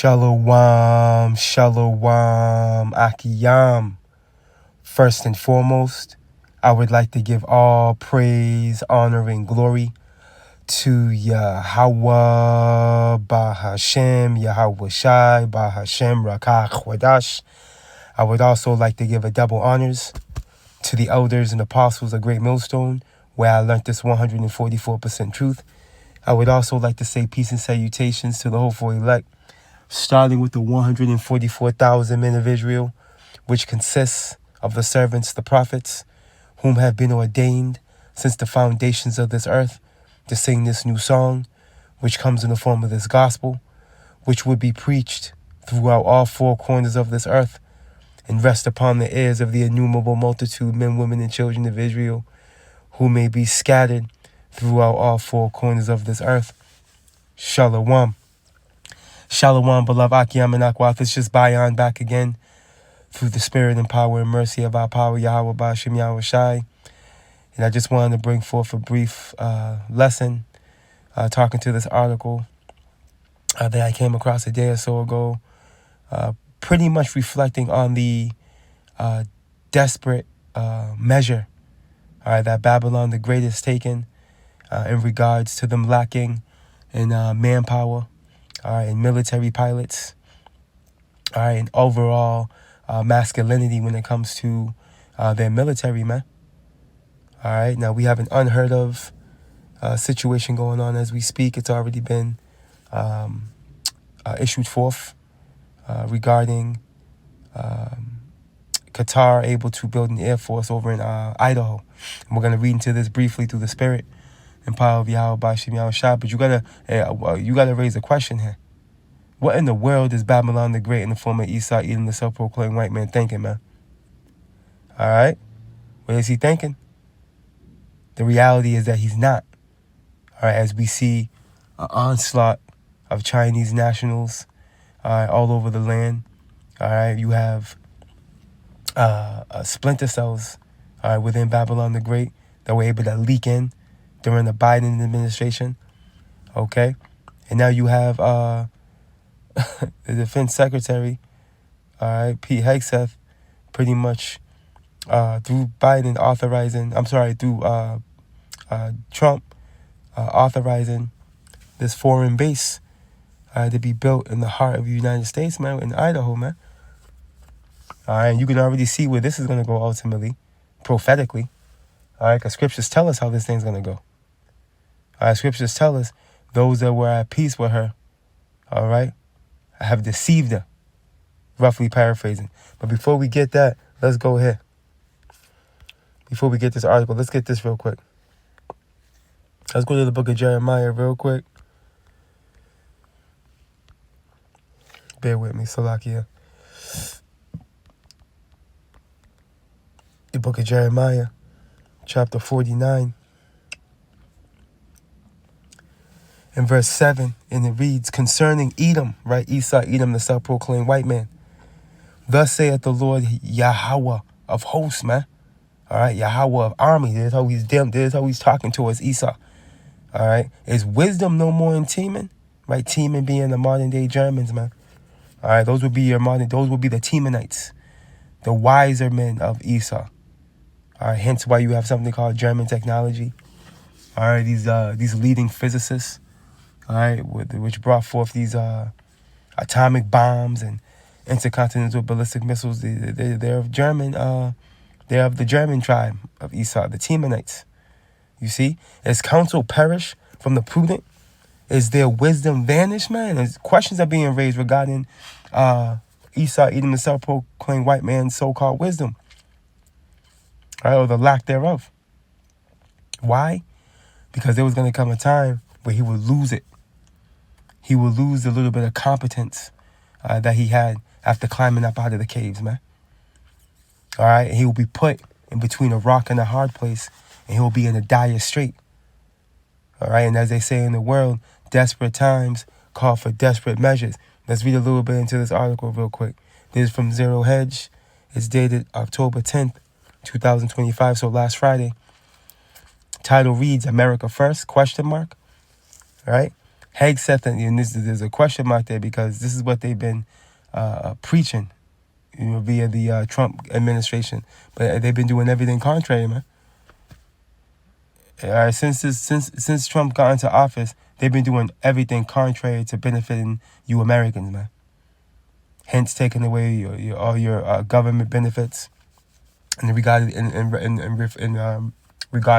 Shalom, shalom, akiyam. First and foremost, I would like to give all praise, honor, and glory to Yahweh, Bahashem, Yahweh Shai, Bahashem, Rakach, Wadash. I would also like to give a double honors to the elders and apostles of Great Millstone, where I learned this 144% truth. I would also like to say peace and salutations to the hopeful elect, starting with the 144,000 men of Israel, which consists of the servants, the prophets, whom have been ordained since the foundations of this earth to sing this new song, which comes in the form of this gospel, which would be preached throughout all four corners of this earth and rest upon the ears of the innumerable multitude, men, women, and children of Israel, who may be scattered throughout all four corners of this earth. Shalom. Shalom, beloved Akiyam and Akwath. It's just Bayan back again through the spirit and power and mercy of our power, Yahweh Bashim Yahweh Shai. And I just wanted to bring forth a brief lesson, talking to this article that I came across a day or so ago, pretty much reflecting on the desperate measure that Babylon the Great has taken in regards to them lacking in manpower, and military pilots, and overall masculinity when it comes to their military men. Now we have an unheard of situation going on as we speak. It's already been issued forth regarding Qatar able to build an air force over in Idaho. And we're going to read into this briefly through the spirit and power of Yahweh Bashim Yahweh Shai. But you gotta raise a question here. What in the world is Babylon the Great in the form of Esau, Edom, the self-proclaimed white man, thinking, man? All right? What is he thinking? The reality is that he's not. All right, as we see an onslaught of Chinese nationals all over the land. All right, you have splinter cells within Babylon the Great that were able to leak in during the Biden administration. Okay? And now you have the defense secretary, Pete Hegseth, pretty much through Biden through Trump authorizing this foreign base to be built in the heart of the United States, man, in Idaho, man. And you can already see where this is going to go ultimately, prophetically. Because scriptures tell us how this thing's going to go. Scriptures tell us those that were at peace with her, have deceived her, roughly paraphrasing. But before we get that, let's go ahead. Before we get this article, let's get this real quick. Let's go to the book of Jeremiah real quick. Bear with me, Salakia. The book of Jeremiah, chapter 49. In verse 7, and it reads, concerning Edom, Esau, Edom, the self-proclaimed white man. Thus saith the Lord Yahweh of hosts, man. Yahweh of army. This is how he's talking towards Esau. Is wisdom no more in Teman? Teman being the modern day Germans, man. Those would be the Temanites, the wiser men of Esau. Hence why you have something called German technology. These leading physicists, which brought forth these atomic bombs and intercontinental ballistic missiles. They're of German. They're of the German tribe of Esau, the Temanites. You see, as counsel perish from the prudent, is their wisdom vanished, man? As questions are being raised regarding Esau, Edom, the self-proclaimed white man's so-called wisdom, or the lack thereof. Why? Because there was going to come a time where he would lose it. He would lose a little bit of competence that he had after climbing up out of the caves, man. And he will be put in between a rock and a hard place, and he will be in a dire strait. And as they say in the world, desperate times call for desperate measures. Let's read a little bit into this article real quick. This is from Zero Hedge. It's dated October 10th, 2025, so last Friday. Title reads, America First, ? Hegseth, and there's a question mark there because this is what they've been preaching, via the Trump administration. But they've been doing everything contrary, man. All right, since Trump got into office, they've been doing everything contrary to benefiting you Americans, man. Hence, taking away all your government benefits in regards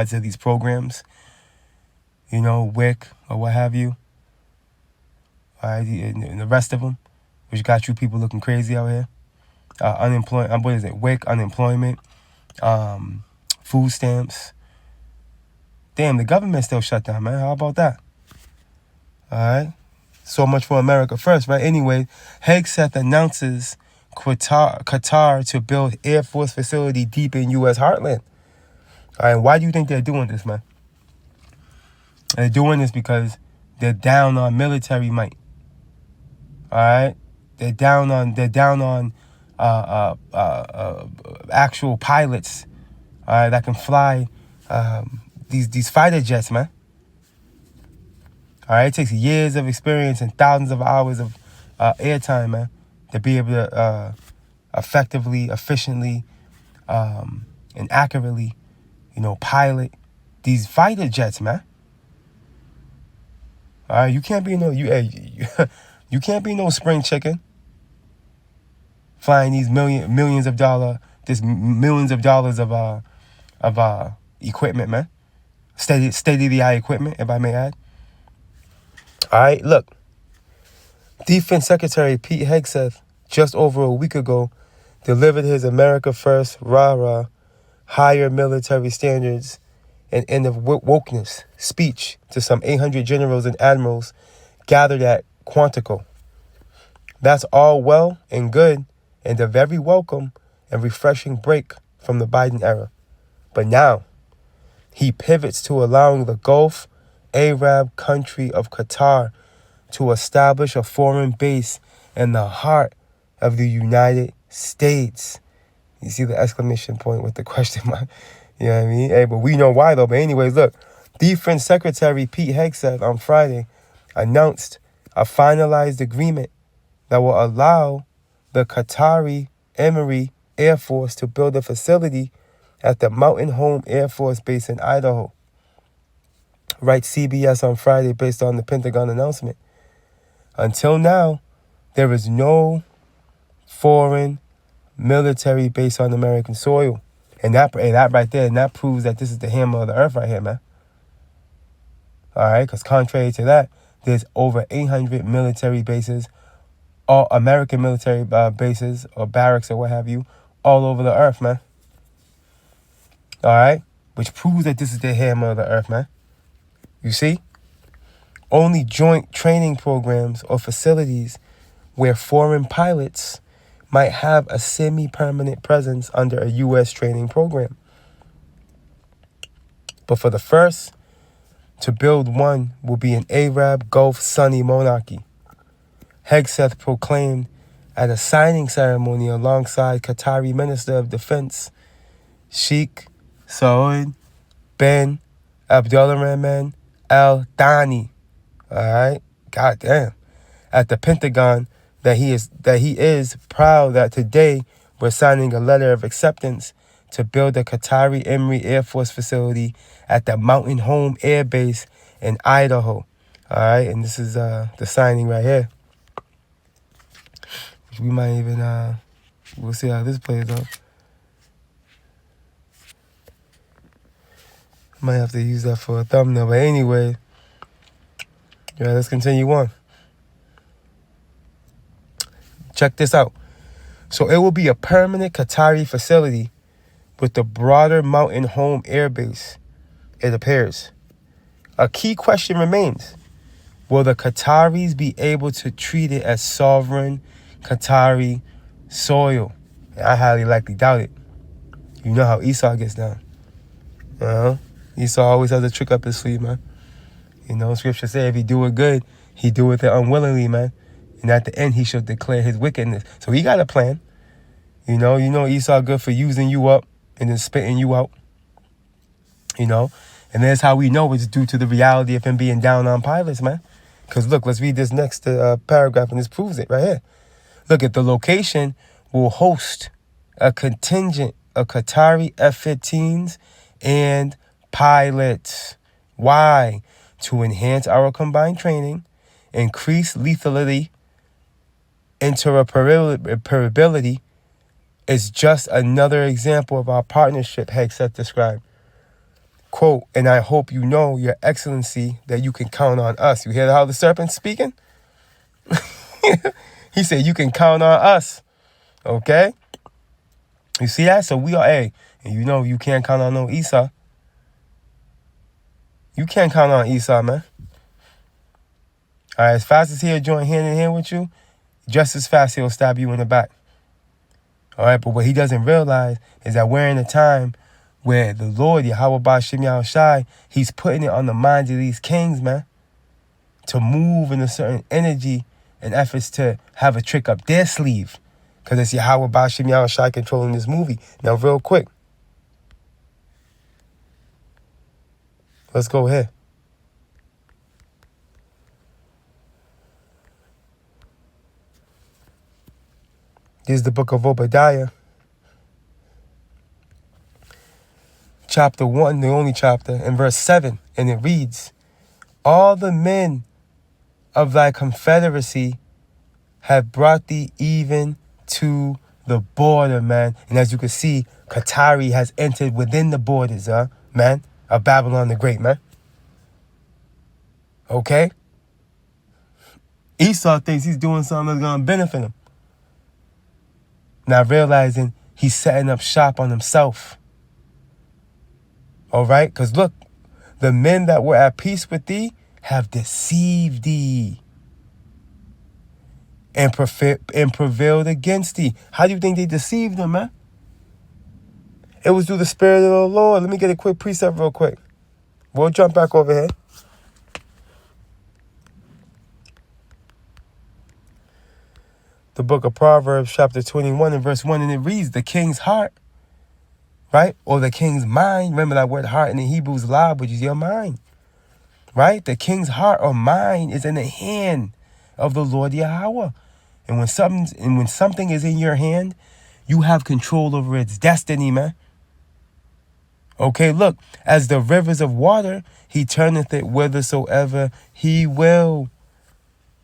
to these programs, WIC or what have you. All right, and the rest of them, which got you people looking crazy out here. Unemployment. What is it? WIC, unemployment, food stamps. Damn, the government still shut down, man. How about that? All right. So much for America first, right? Anyway, Hegseth announces Qatar to build Air Force facility deep in U.S. heartland. All right. Why do you think they're doing this, man? They're doing this because they're down on military might. All right. They're down on actual pilots, that can fly these fighter jets, man. All right, it takes years of experience and thousands of hours of airtime, man, to be able to effectively, efficiently, and accurately, pilot these fighter jets, man. All right, you can't be you can't be no spring chicken flying these millions of dollars of equipment, man. State-of-the-art equipment, if I may add. All right, look. Defense Secretary Pete Hegseth, just over a week ago, delivered his America First, rah-rah, higher military standards and end of wokeness speech to some 800 generals and admirals gathered at Quantico. That's all well and good and a very welcome and refreshing break from the Biden era. But now, he pivots to allowing the Gulf Arab country of Qatar to establish a foreign base in the heart of the United States. You see the exclamation point with the question mark? You know what I mean? Hey, but we know why, though. But anyways, look. Defense Secretary Pete Hegseth on Friday announced a finalized agreement that will allow the Qatari Emiri Air Force to build a facility at the Mountain Home Air Force Base in Idaho. Writes CBS on Friday based on the Pentagon announcement. Until now, there is no foreign military base on American soil. And that right there, and that proves that this is the hammer of the earth right here, man. All right, because contrary to that, there's over 800 military bases, all American military bases or barracks or what have you, all over the earth, man. All right, which proves that this is the hammer of the earth, man. You see? Only joint training programs or facilities where foreign pilots might have a semi-permanent presence under a U.S. training program. But for the first to build one will be an Arab Gulf Sunni monarchy. Hegseth proclaimed at a signing ceremony alongside Qatari Minister of Defense Sheikh Saud bin Abdulrahman Al Thani. All right, goddamn, at the Pentagon that he is proud that today we're signing a letter of acceptance to build a Qatari Emiri Air Force facility at the Mountain Home Air Base in Idaho. All right, and this is the signing right here. We might even we'll see how this plays out. Might have to use that for a thumbnail, but anyway, yeah, let's continue on. Check this out. So it will be a permanent Qatari facility with the broader Mountain Home Air Base, it appears. A key question remains. Will the Qataris be able to treat it as sovereign Qatari soil? I highly likely doubt it. You know how Esau gets down. Esau always has a trick up his sleeve, man. Scripture says if he do it good, he doeth it unwillingly, man. And at the end, he shall declare his wickedness. So he got a plan. You know Esau good for using you up and then spitting you out. And that's how we know it's due to the reality of him being down on pilots, man. Because look, let's read this next paragraph, and this proves it right here. Look at the location will host a contingent of Qatari F-15s and pilots. Why? To enhance our combined training, increase lethality, interoperability is just another example of our partnership, Hegseth described. Quote, and I hope you know, Your Excellency, that you can count on us. You hear how the serpent's speaking? He said, you can count on us. Okay? You see that? So we are, and you know you can't count on no Esau. You can't count on Esau, man. All right, as fast as he'll join hand in hand with you, just as fast he'll stab you in the back. All right, but what he doesn't realize is that we're in a time where the Lord, Yahweh Ba'Shem Yahushai, he's putting it on the minds of these kings, man, to move in a certain energy and efforts to have a trick up their sleeve. Because it's Yahweh Ba'Shem Yahushai controlling this movie. Now, real quick. Let's go ahead. This is the book of Obadiah. Chapter 1, the only chapter, and verse 7. And it reads, all the men of thy confederacy have brought thee even to the border, man. And as you can see, Qatari has entered within the borders, man, of Babylon the Great, man. Okay? Esau thinks he's doing something that's going to benefit him. Not realizing he's setting up shop on himself. All right? Because look, the men that were at peace with thee have deceived thee and prevailed against thee. How do you think they deceived them, man? It was through the Spirit of the Lord. Let me get a quick precept real quick. We'll jump back over here. The book of Proverbs, chapter 21 and verse 1, and it reads, the king's heart, right? Or the king's mind. Remember that word heart in the Hebrew is lab, which is your mind, right? The king's heart or mind is in the hand of the Lord Yahweh. And when something is in your hand, you have control over its destiny, man. Okay, look, as the rivers of water, he turneth it whithersoever he will.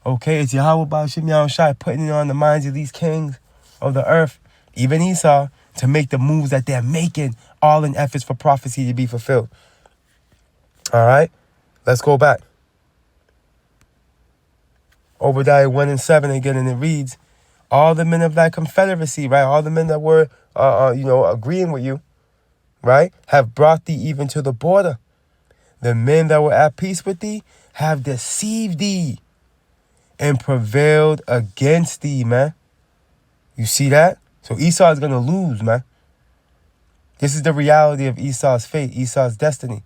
Okay, it's Yahweh Ba'Shem Yahushai putting it on the minds of these kings of the earth, even Esau, to make the moves that they're making, all in efforts for prophecy to be fulfilled. All right, let's go back. Obadiah 1 and 7 again, and it reads, all the men of thy confederacy, right, all the men that were, agreeing with you, right, have brought thee even to the border. The men that were at peace with thee have deceived thee and prevailed against thee, man. You see that? So Esau is going to lose, man. This is the reality of Esau's fate, Esau's destiny.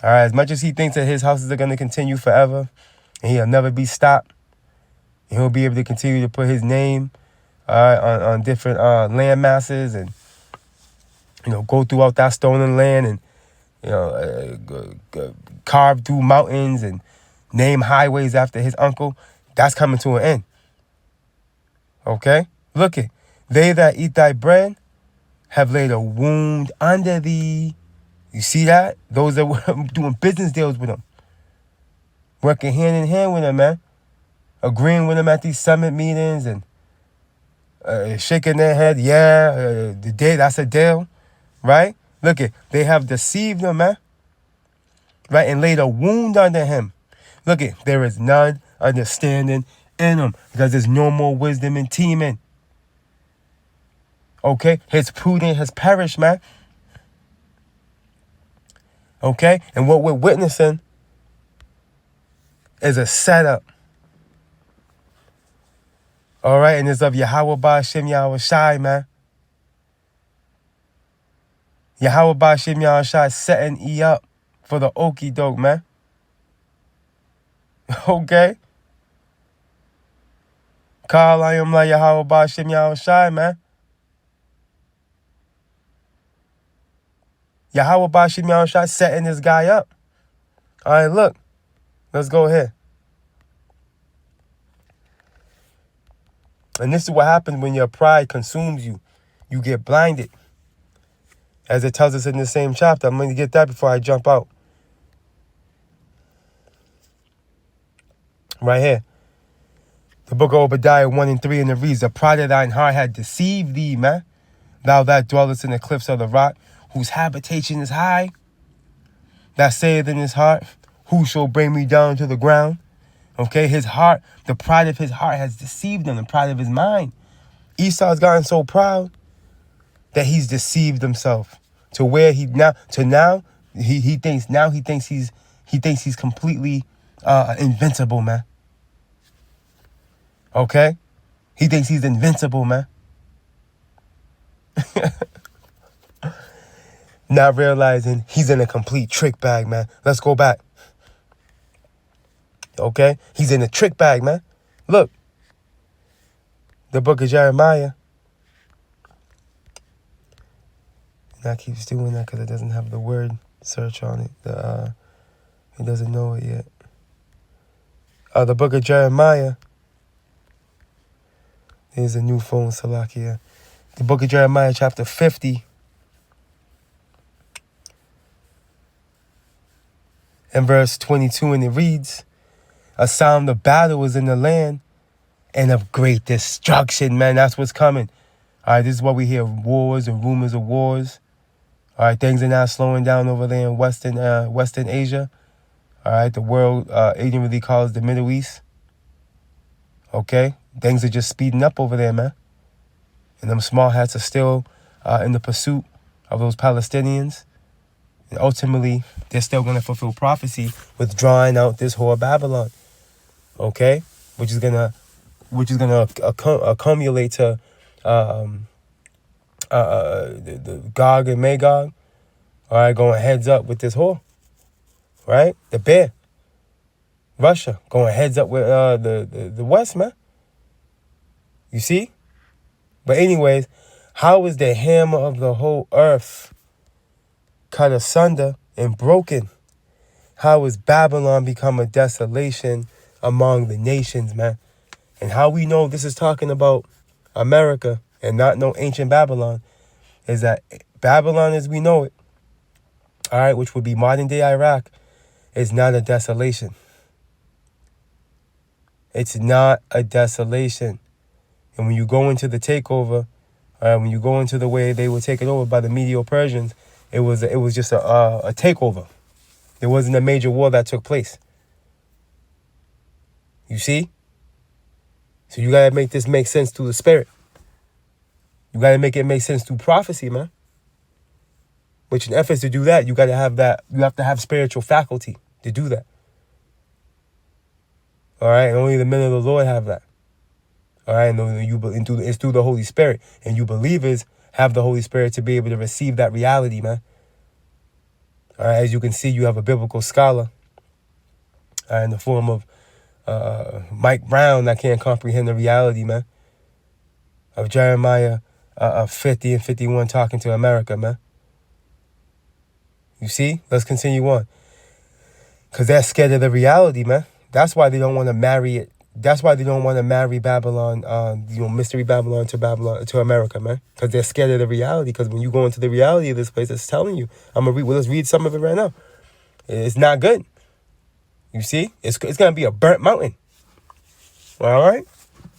All right, as much as he thinks that his houses are going to continue forever and he'll never be stopped, and he'll be able to continue to put his name on different land masses and, go throughout that stolen land and, carve through mountains and name highways after his uncle. That's coming to an end. Okay? Look it. They that eat thy bread have laid a wound under thee. You see that? Those that were doing business deals with him. Working hand in hand with him, man. Agreeing with him at these summit meetings and shaking their head. Yeah, that's a deal. Right? Look it. They have deceived him, man. Right? And laid a wound under him. Look it. There is none understanding in him because there's no more wisdom in teaming. Okay? His prudence has perished, man. Okay? And what we're witnessing is a setup. All right? And it's of Yahweh Ba'Shem Yahushai, man. Yahweh Ba'Shem Yahushai setting E up for the okie doke, man. Okay? Call I am like Yahweh Ba'Shem Yahushai, man. Yahweh Ba'Shem Yahushai setting this guy up. All right, look. Let's go here. And this is what happens when your pride consumes you. You get blinded. As it tells us in the same chapter. I'm going to get that before I jump out. Right here. The book of Obadiah 1 and 3, and it reads, the pride of thine heart had deceived thee, man. Thou that dwellest in the cliffs of the rock, whose habitation is high, that saith in his heart, who shall bring me down to the ground? Okay, his heart, the pride of his heart has deceived him, the pride of his mind. Esau's gotten so proud that he's deceived himself to where he thinks he's completely invincible, man. Okay? He thinks he's invincible, man. Not realizing he's in a complete trick bag, man. Let's go back. Okay? He's in a trick bag, man. Look. The book of Jeremiah. And I keeps doing that because it doesn't have the word search on it. He doesn't know it yet. The book of Jeremiah. There's a new phone, Salakia. The book of Jeremiah, chapter 50. And verse 22, and it reads, a sound of battle is in the land and of great destruction, man. That's what's coming. All right, this is what we hear, wars and rumors of wars. All right, things are now slowing down over there in Western Asia. All right, the world ignorantly calls the Middle East. Okay, things are just speeding up over there, man. And them small hats are still in the pursuit of those Palestinians. And ultimately, they're still going to fulfill prophecy with drawing out this whore Babylon. Okay, which is gonna accumulate to the Gog and Magog. All right, going heads up with this whore. Right, the bear. Russia going heads up with the West, man. You see? But anyways, how is the hammer of the whole earth cut asunder and broken? How has Babylon become a desolation among the nations, man? And how we know this is talking about America and not no ancient Babylon is that Babylon as we know it, all right, which would be modern day Iraq, is not a desolation. It's not a desolation. And when you go into the takeover, when you go into the way they were taken over by the Medo-Persians, it was just a takeover. There wasn't a major war that took place. You see? So you gotta make this make sense through the spirit. You gotta make it make sense through prophecy, man. Which in efforts to do that, you gotta have that. You have to have spiritual faculty to do that. All right, and only the men of the Lord have that. All right, and it's through the Holy Spirit, and you believers have the Holy Spirit to be able to receive that reality, man. All right, as you can see, you have a biblical scholar in the form of Mike Brown that can't comprehend the reality, man, of Jeremiah 50 and 51 talking to America, man. You see? Let's continue on. Because they're scared of the reality, man. That's why they don't want to marry it. That's why they don't want to marry Babylon, Mystery Babylon to America, man. Because they're scared of the reality. Because when you go into the reality of this place, it's telling you. Let's read some of it right now. It's not good. You see? It's going to be a burnt mountain. All right?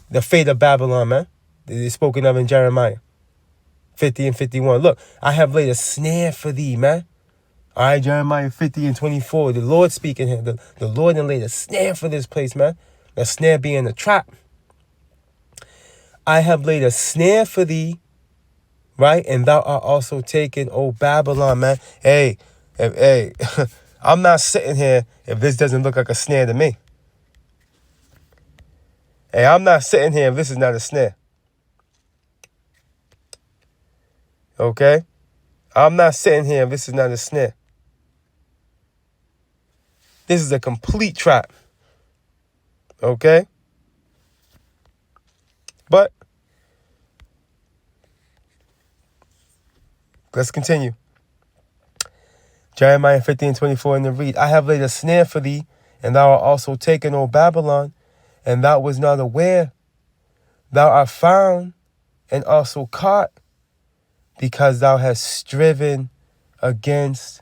The fate of Babylon, man. It's spoken of in Jeremiah 50 and 51. Look, I have laid a snare for thee, man. All right, Jeremiah 50 and 24. The Lord speaking here. The Lord then laid a snare for this place, man. A snare being a trap. I have laid a snare for thee, right? And thou art also taken, O Babylon, man. Hey, I'm not sitting here if this doesn't look like a snare to me. Hey, I'm not sitting here if this is not a snare. Okay? I'm not sitting here if this is not a snare. This is a complete trap. Okay? But let's continue. Jeremiah 50 and 24 in the read. I have laid a snare for thee, and thou art also taken, O Babylon, and thou was not aware, Thou art found and also caught because thou hast striven against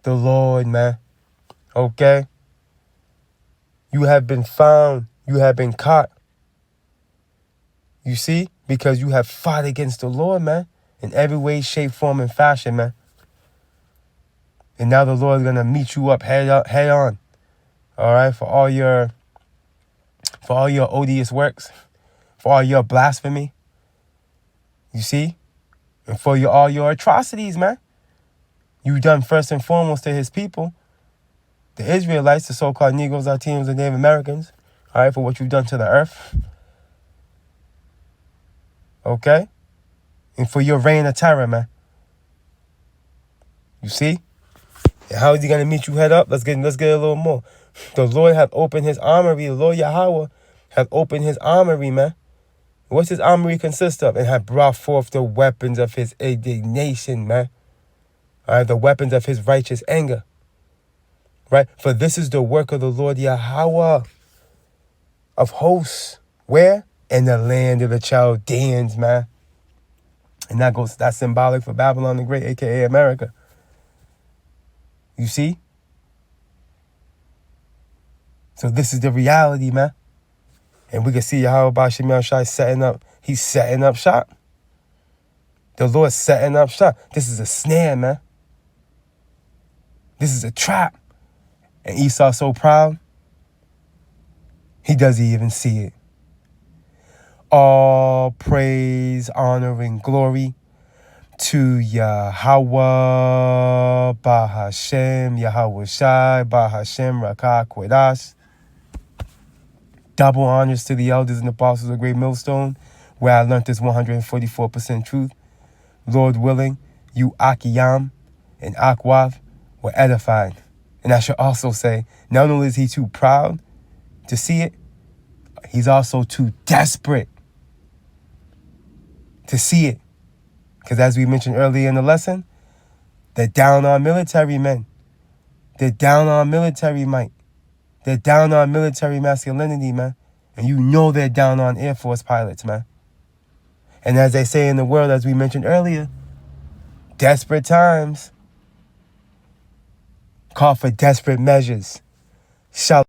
the Lord, man. Okay? You have been found. You have been caught. You see? Because you have fought against the Lord, man. In every way, shape, form, and fashion, man. And now the Lord is going to meet you up head on. All right? For all your odious works. For all your blasphemy. You see? And for all your atrocities, man. You done first and foremost to his people. The Israelites, the so-called Negroes, Latinos, and Native Americans. All right? For what you've done to the earth. Okay? And for your reign of terror, man. You see? And how is he going to meet you head up? Let's get a little more. The Lord hath opened his armory. The Lord Yahweh hath opened his armory, man. What's his armory consist of? And hath brought forth the weapons of his indignation, man. All right, the weapons of his righteous anger. Right? For this is the work of the Lord Yahweh of hosts. Where? In the land of the Chaldeans, man. And that's symbolic for Babylon the Great, a.k.a. America. You see? So this is the reality, man. And we can see Yahweh Bashim Shai setting up. He's setting up shop. The Lord's setting up shop. This is a snare, man. This is a trap. And Esau's so proud, he doesn't even see it. All praise, honor, and glory to Yahweh, Bahashem, Yahweh Shai, Bahashem, Rakah, Kwedash. Double honors to the elders and apostles of Great Millstone, where I learned this 144% truth. Lord willing, you Akiyam and Akwav were edified. And I should also say, not only is he too proud to see it, he's also too desperate to see it. Because as we mentioned earlier in the lesson, they're down on military men. They're down on military might. They're down on military masculinity, man. And you know they're down on Air Force pilots, man. And as they say in the world, as we mentioned earlier, desperate times call for desperate measures. Shalom.